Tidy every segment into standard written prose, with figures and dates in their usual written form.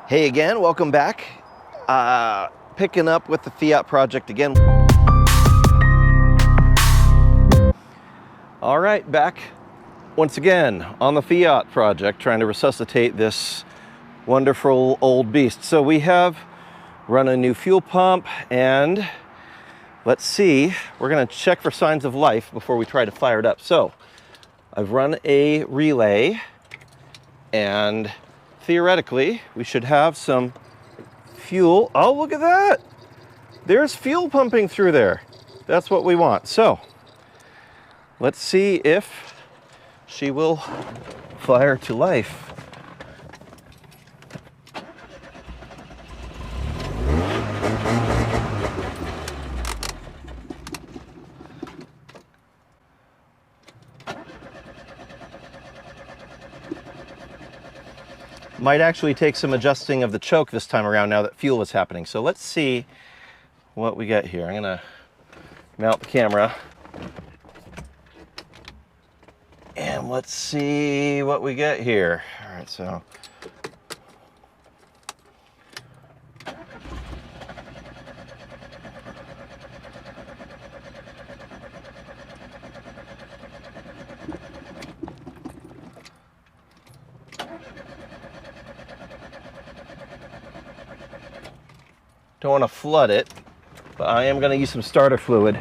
Hey again, welcome back. Picking up with the Fiat project again. All right, back once again on the Fiat project, trying to resuscitate this wonderful old beast. So we have run a new fuel pump, and let's see, we're gonna check for signs of life before we try to fire it up. So I've run a relay, and theoretically, we should have some fuel. Oh, look at that. There's fuel pumping through there. That's what we want. So let's see if she will fire to life. Might actually take some adjusting of the choke this time around now that fuel is happening. So let's see what we got here. I'm gonna mount the camera and let's see what we get here. All right, so don't want to flood it, but I am going to use some starter fluid.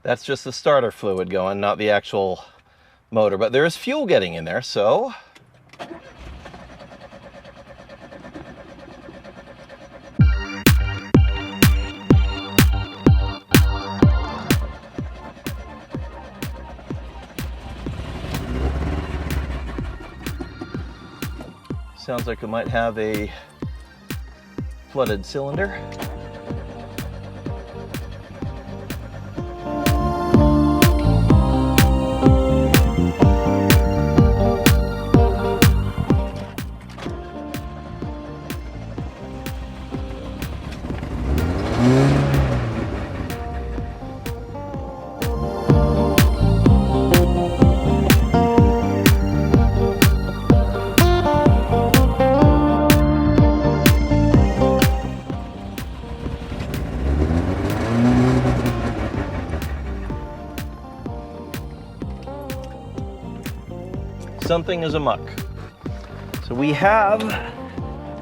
That's just the starter fluid going, not the actual motor, but there is fuel getting in there, so sounds like we might have a flooded cylinder. Something is amok. So we have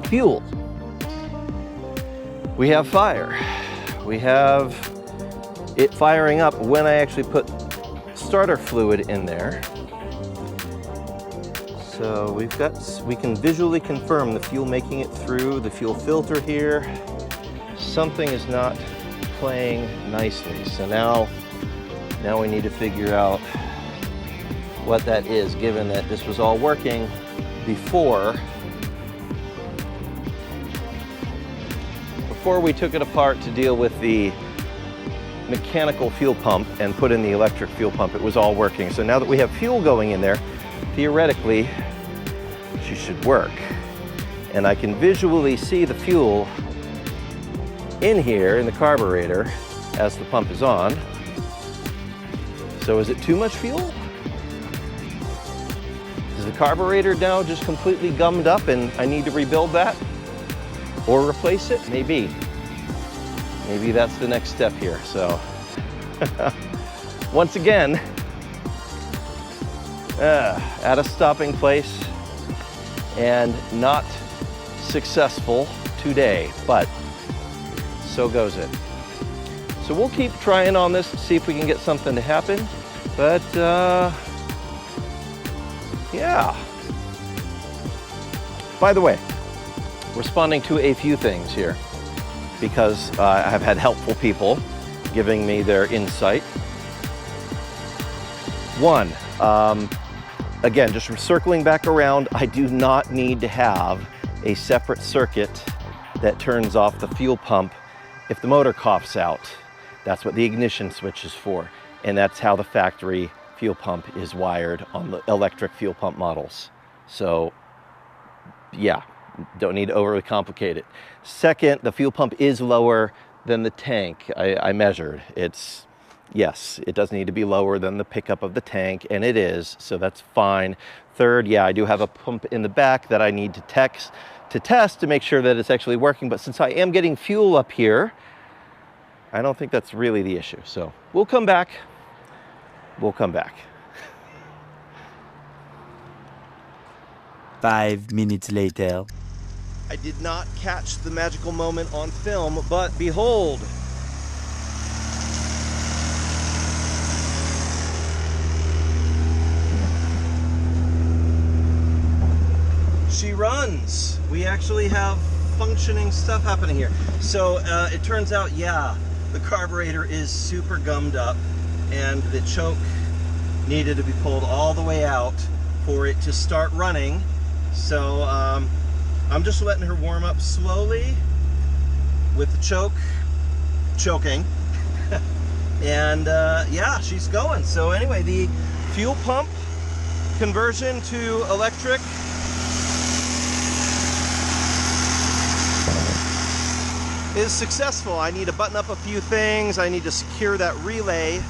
fuel, we have fire, we have it firing up when I actually put starter fluid in there. So we can visually confirm the fuel making it through the fuel filter here. Something is not playing nicely. So now we need to figure out what that is, given that this was all working before we took it apart to deal with the mechanical fuel pump and put in the electric fuel pump. It was all working. So now that we have fuel going in there, theoretically, she should work. And I can visually see the fuel in here in the carburetor as the pump is on. So is it too much fuel? Is the carburetor now just completely gummed up and I need to rebuild that or replace it? Maybe that's the next step here. So once again, at a stopping place and not successful today, but so goes it. So we'll keep trying on this, see if we can get something to happen, but yeah. By the way, responding to a few things here because I have had helpful people giving me their insight. One, again, just circling back around, I do not need to have a separate circuit that turns off the fuel pump if the motor coughs out. That's what the ignition switch is for, and that's how the factory fuel pump is wired on the electric fuel pump models. So yeah, don't need to overly complicate it. Second, the fuel pump is lower than the tank. I measured. It's yes, it does need to be lower than the pickup of the tank, and it is, so that's fine. Third, yeah, I do have a pump in the back that I need to test to make sure that it's actually working, but since I am getting fuel up here, I don't think that's really the issue. So we'll come back. We'll come back. 5 minutes later. I did not catch the magical moment on film, but behold. She runs. We actually have functioning stuff happening here. So it turns out, yeah, the carburetor is super gummed up and the choke needed to be pulled all the way out for it to start running. So I'm just letting her warm up slowly with the choking. And yeah, she's going. So anyway, the fuel pump conversion to electric is successful. I need to button up a few things. I need to secure that relay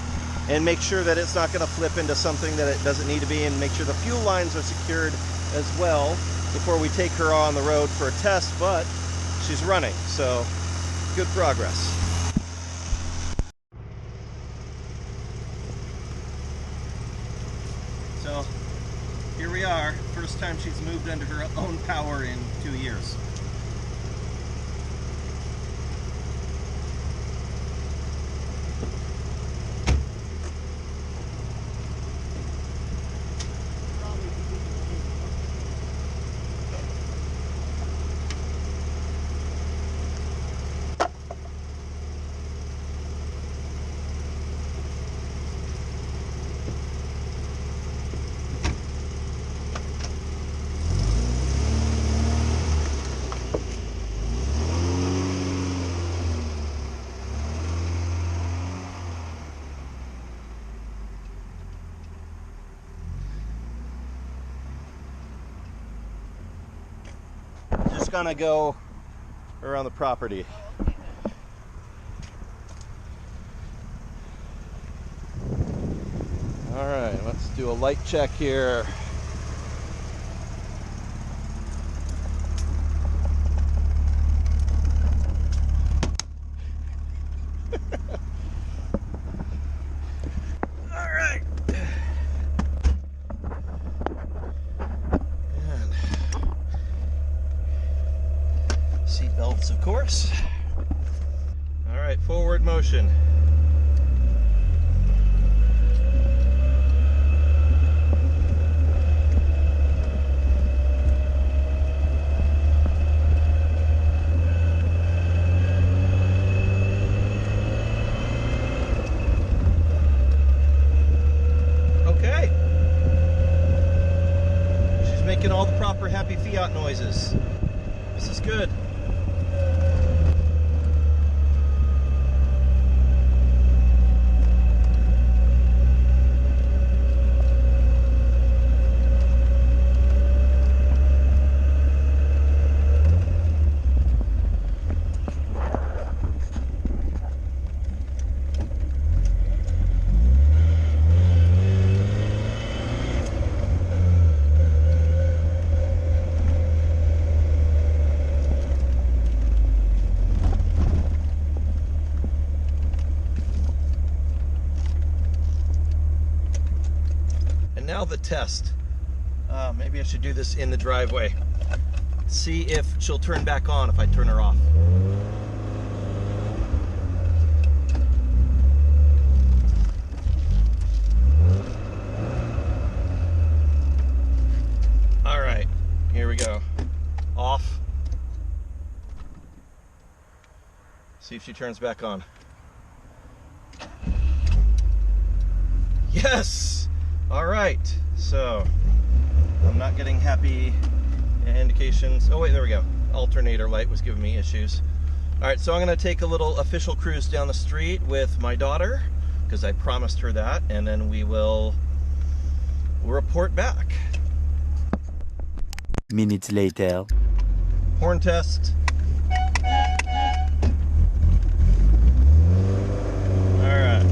and make sure that it's not going to flip into something that it doesn't need to be, and make sure the fuel lines are secured as well before we take her on the road for a test, but she's running, so good progress. So here we are, first time she's moved under her own power in 2 years. Just gonna go around the property. All right, let's do a light check here. All right. Seat belts, of course. All right, forward motion. Okay. She's making all the proper happy Fiat noises. This is good. Now the test. Maybe I should do this in the driveway. See if she'll turn back on if I turn her off. All right, here we go. Off. See if she turns back on. Yes! All right, so I'm not getting happy indications. Oh wait, there we go. Alternator light was giving me issues. All right, so I'm gonna take a little official cruise down the street with my daughter because I promised her that, and then we'll report back. Minutes later. Horn test. All right.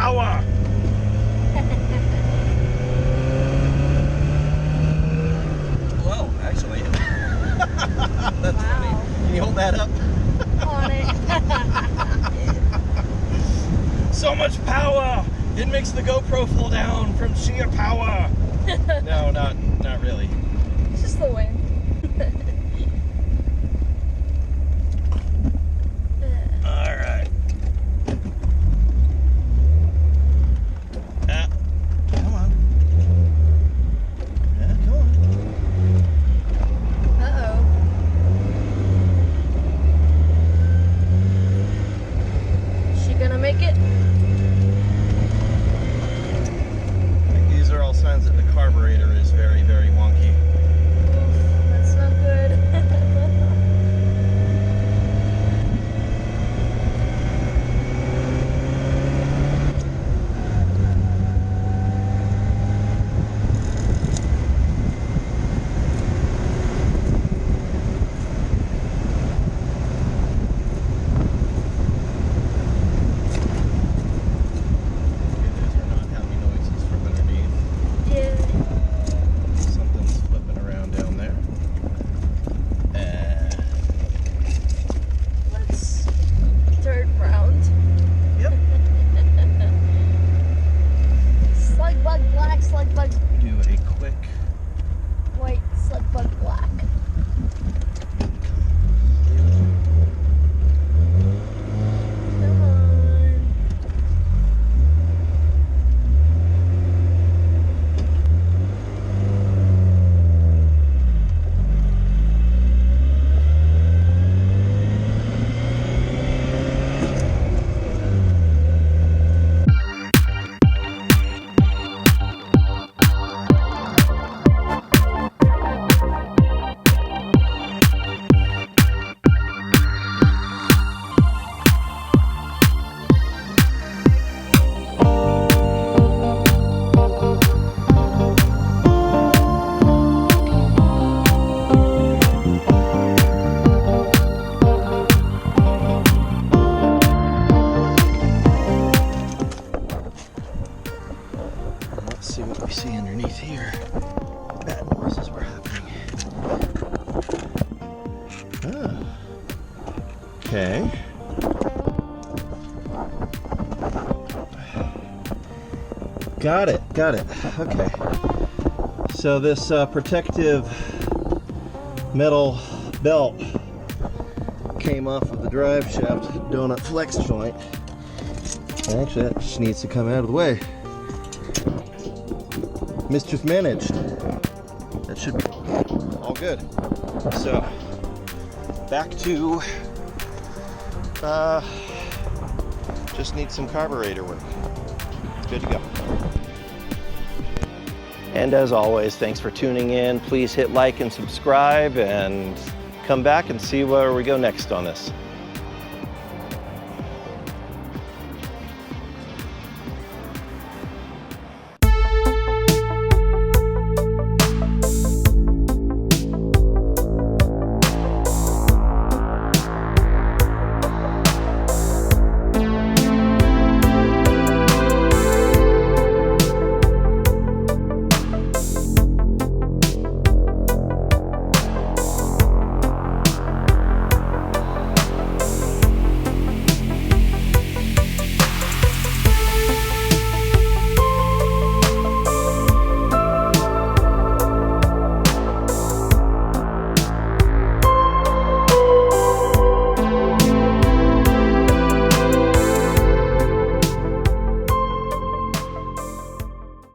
power. Whoa, actually. That's funny. Can you hold that up? On it. So much power! It makes the GoPro fall down from sheer power. No, not really. It's just the wind. All right. Come on. Yeah, come on. Uh-oh. Is she gonna make it? These are all signs that the carburetor is very, very wonky. Oof, that's not good. Those are not happy noises from underneath. Yeah. Something's flipping around down there. Let's third round. Yep. Slug bug black, slug bug Do a quick. white, slug bug black. Come on. Let's see what we see underneath here. Bad noises were happening. Okay. Got it. Okay. So this protective metal belt came off of the drive shaft donut flex joint. Actually, that just needs to come out of the way. Mischief managed. That should be all good. So, back to just need some carburetor work. It's good to go. And as always, thanks for tuning in. Please hit like and subscribe and come back and see where we go next on this.